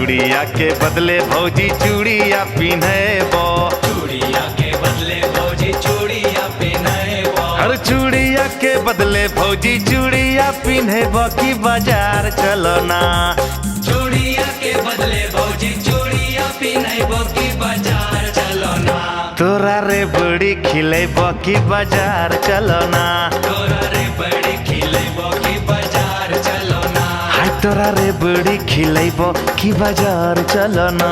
चूड़िया के बदले भौजी चूड़िया पिन्हबो। चूड़िया के बदले भौजी चूड़िया पिन्हबो। हर चूड़िया के बदले भौजी चूड़िया पिन्हबो की बाजार चलो ना। चूड़िया के बदले भौजी चूड़िया पिन्हबो की बाजार चलो ना। तोरा रे बड़ी खिलेबो की बाजार चलो ना। तोरा रे बड़ी खिलेबो की बाजार चलो ना। हाय तोरा रे बड़ी खिलेबो की बाजार चलो ना।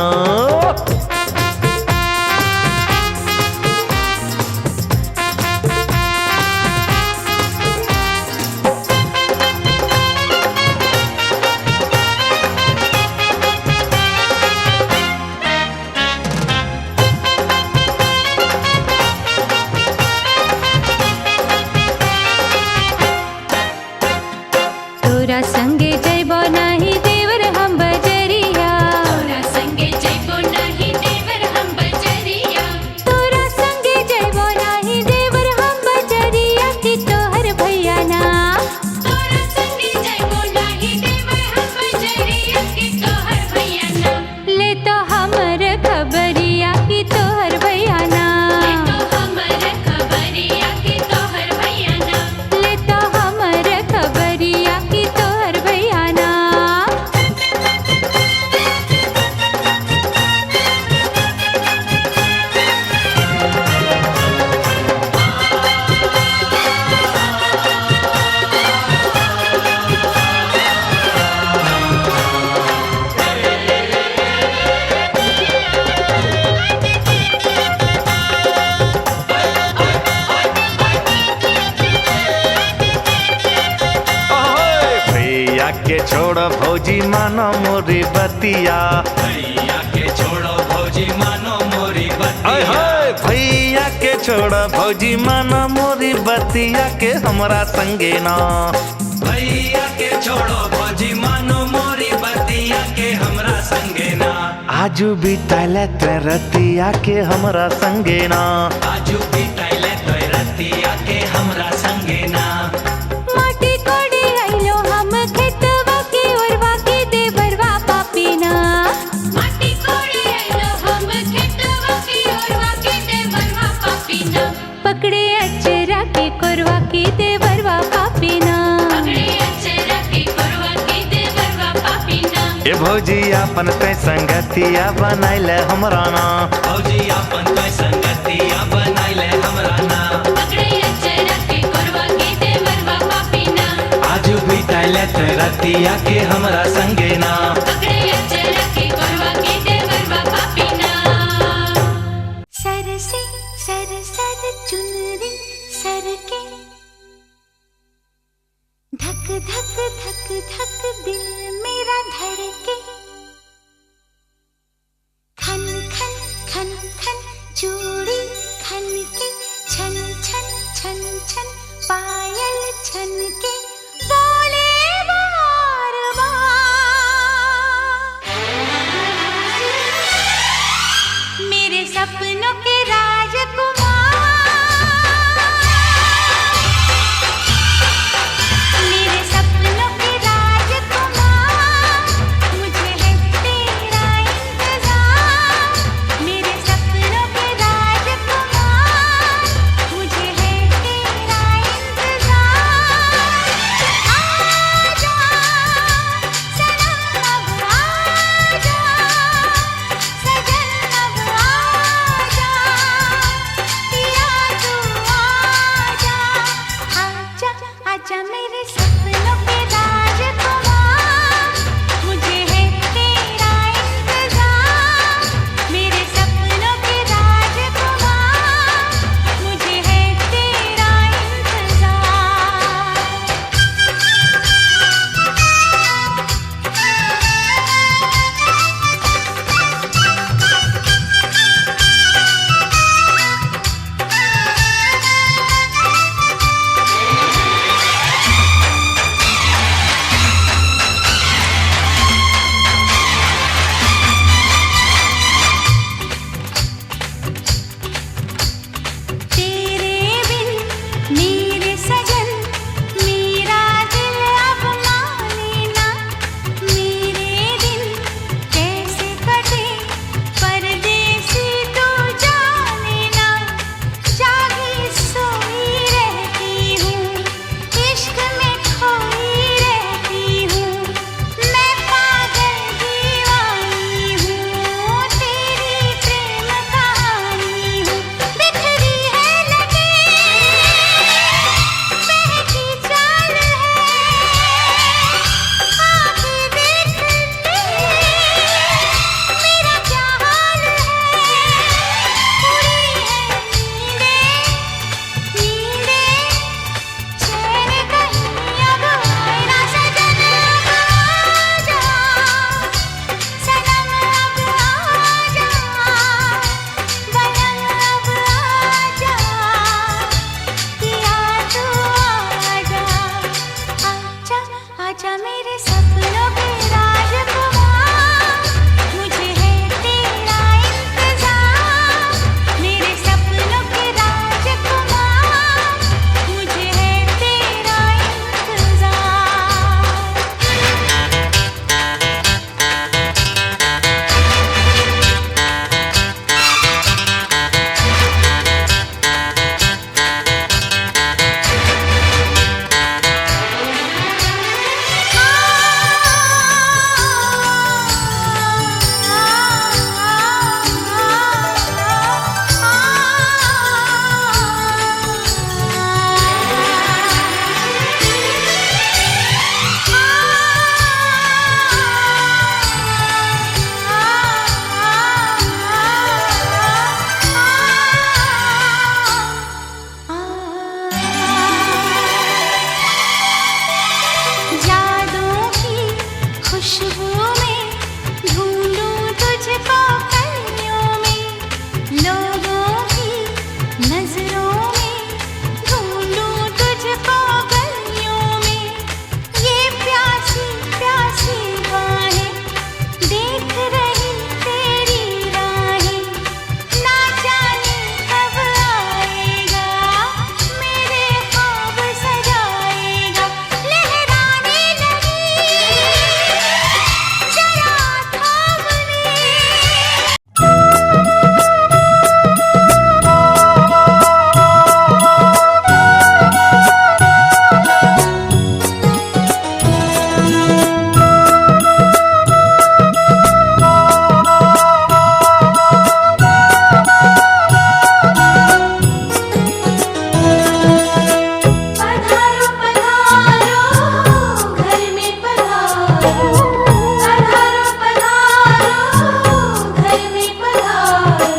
तोरा संगे जइबो नाही देवर हम बजरिया। तोरा संगे जइबो नाही देवर हम बजरिया। तोरा संगे जइबो नाही देवर हम बजरिया की तोहर भैया ना। तोरा संगे जइबो नाही देवर हम बजरिया की तोहर भैया ना। ले तो हमर खबरिया की तोहर भैया ना। ले तो हमर खबरिया की तोहर भैया ना। ले तो हमर खबरिया की तोहर भैया ना। भैया के छोड़ भौजी मानो मोरी बतिया। भैया के छोड़ो भौजी मानो मोरी हाय बतिया। हाय भैया के छोड़ भौजी मानो मोरी बतिया के हमरा संगे ना। भैया के छोड़ो भौजी मानो मोरी बतिया के हमरा संगे ना। आजू बिताले ते रतिया के हमरा संगे ना। आजू बिताइले तो रतिया के हमरा संगे ना। माटी कोड़ी आइलो हम खेतवा की ओरवा की देवरवा पापीना। माटी कोड़ी आइलो हम खेतवा की ओरवा की देवरवा पापीना। पकड़े अचरा की कोरवा की देवरवा पापीना। पकड़े अचरा की कोरवा की देवरवा पापीना। ए भौजी अपन ते संगतिया बनाइले हमरा ना। भौजी अपन तो संगतिया बनाइले हमरा ना। पकड़े अचरा की कोरवा की देवरवा पापीना। आजू बिताइले तो रतिया के हमरा संगे ना। पकड़े अचरा की कोरवा की देवरवा पापीना। सर से सर सर चुनरी सर के धक धक धक धक दिल मेरा धड़के। खन खन खन खन चूड़ी खन के छन छन छन छन पायल छन के बोले बार बार मेरे सपनों के राजकुमार। मेरे सपनों के राजकुमार मुझे आजा मेरे सपनों के राजकुमार, मुझे है तेरा इंतजार। मेरे सपनों के राजकुमार, मुझे है तेरा इंतजार। जादू की खुशबू में ढूंढूं तुझको कलियों में, लोगों की नजरों में ढूंढूं तुझको गलियों में। ये प्यासी प्यासी बाहें देख रही तेरी राहें, ना जाने कब आएगा मेरे ख्वाब सजाएगा। लहराने लगी जरा थाम ले। पधारो पधारो घर में पधारो, पधारो पधारो घर में पधारो।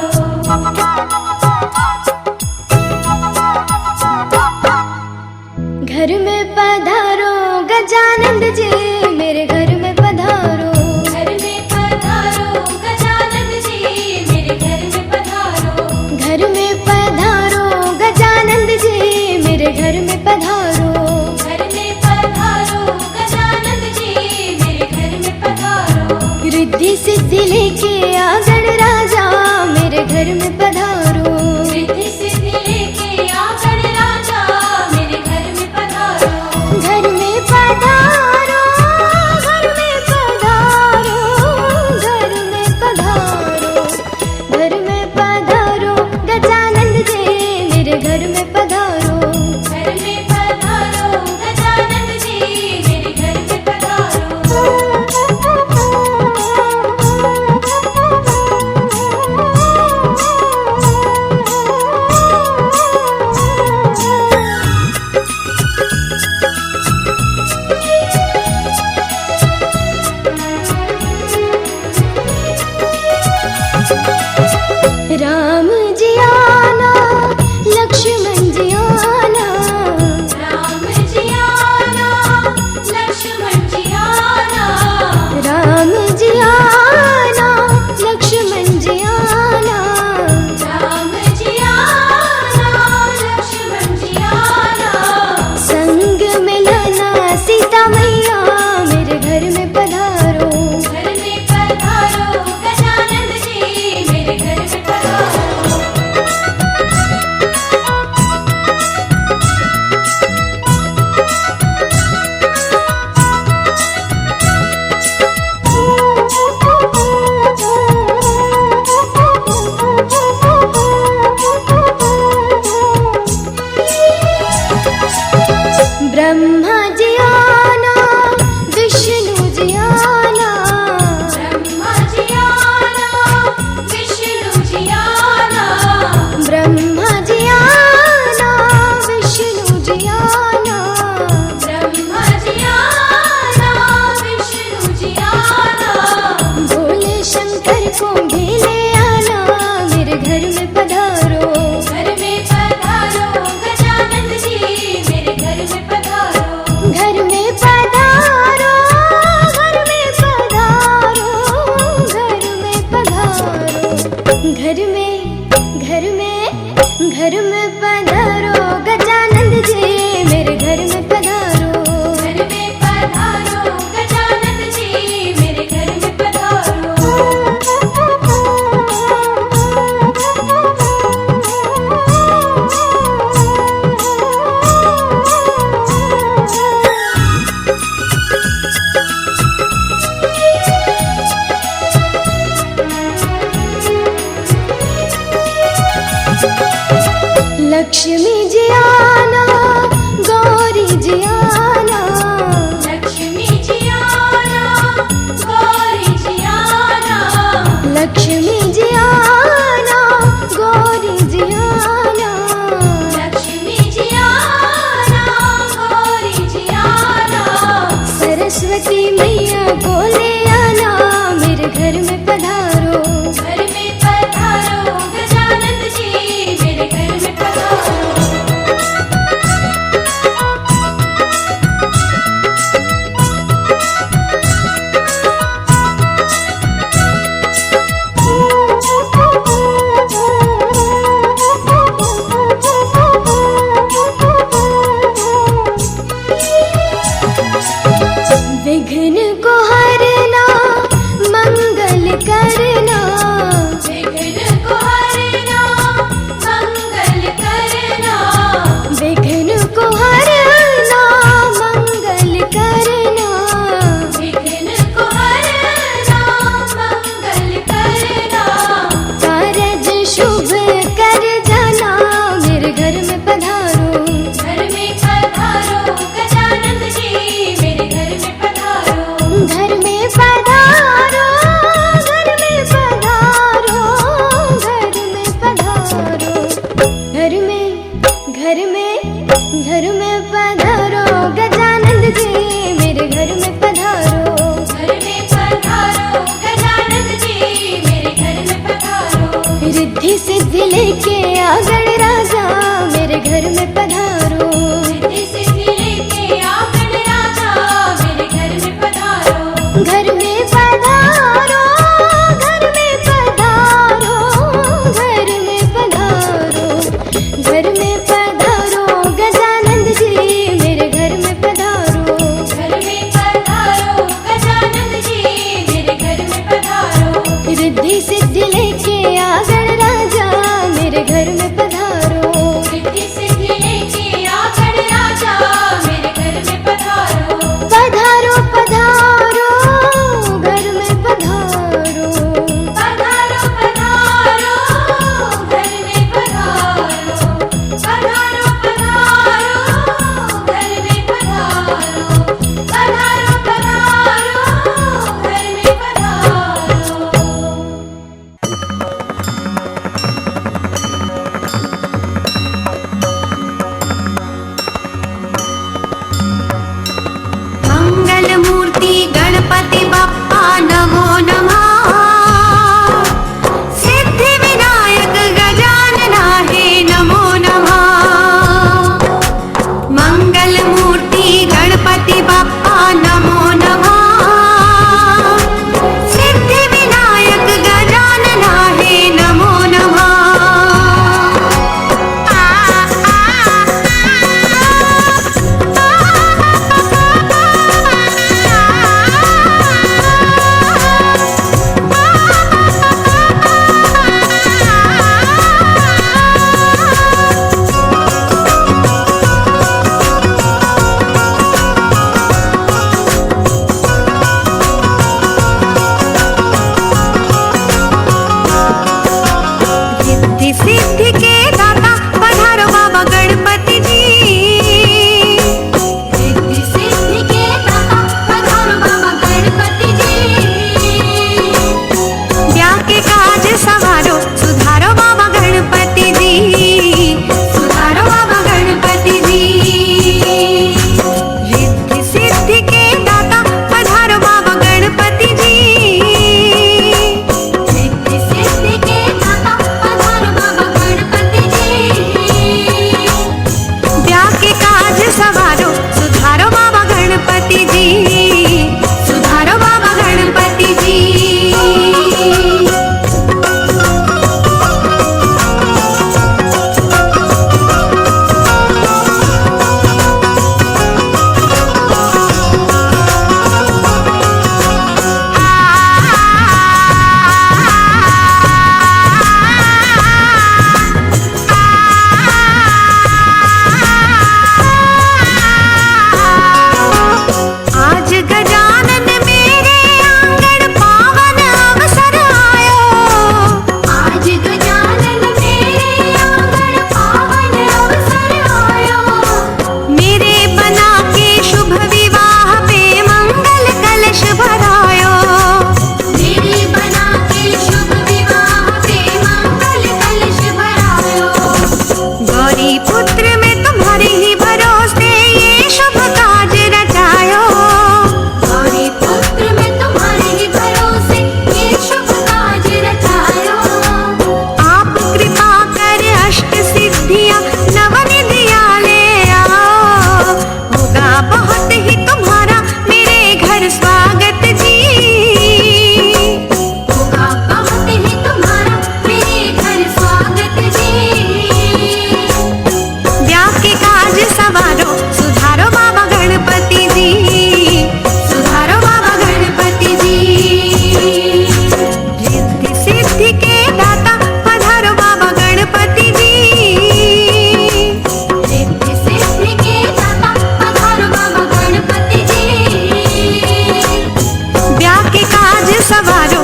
घर में पधारो गजानंद जी, मेरे घर में पधारो। घर में पधारो गजानंद जी, मेरे घर में पधारो। घर में पधारो गजानंद जी, मेरे घर में पधारो। घर में पधारो गजानंद जी, मेरे घर में पधारो। रिद्धि सिद्धि लेके आ गणराजा, मेरे घर में पधारो। रिद्धि सिद्धि लेके आ गणराजा, मेरे घर में पधारो। घर में पधारो, घर में पधारो, घर में पधारो। घर में पधारो गजानंद जी, मेरे घर में पधारो। घर में पधारो गजानंद जी, मेरे घर में पधारो। लक्ष्मी जी आना, गौरी जी आना, लक्ष्मी जी आना, गौरी जी आना, लक्ष्मी जी आना, गौरी जी आना, लक्ष्मी जी आना, गौरी जी आना। सरस्वती मैया बोले आना, मेरे घर में पधारो, घर में पधारो गजानन जी, मेरे घर में पधारो। विघ्न को हरना, मंगल करना, विघ्न को हरना, मंगल करना, विघ्न को हरना, मंगल करना, विघ्न को हरना, मंगल करना। कारज शुभ कर जाना, मेरे घर में पधारो, घर में पधारो गजानन जी, मेरे घर में पधारो। सवार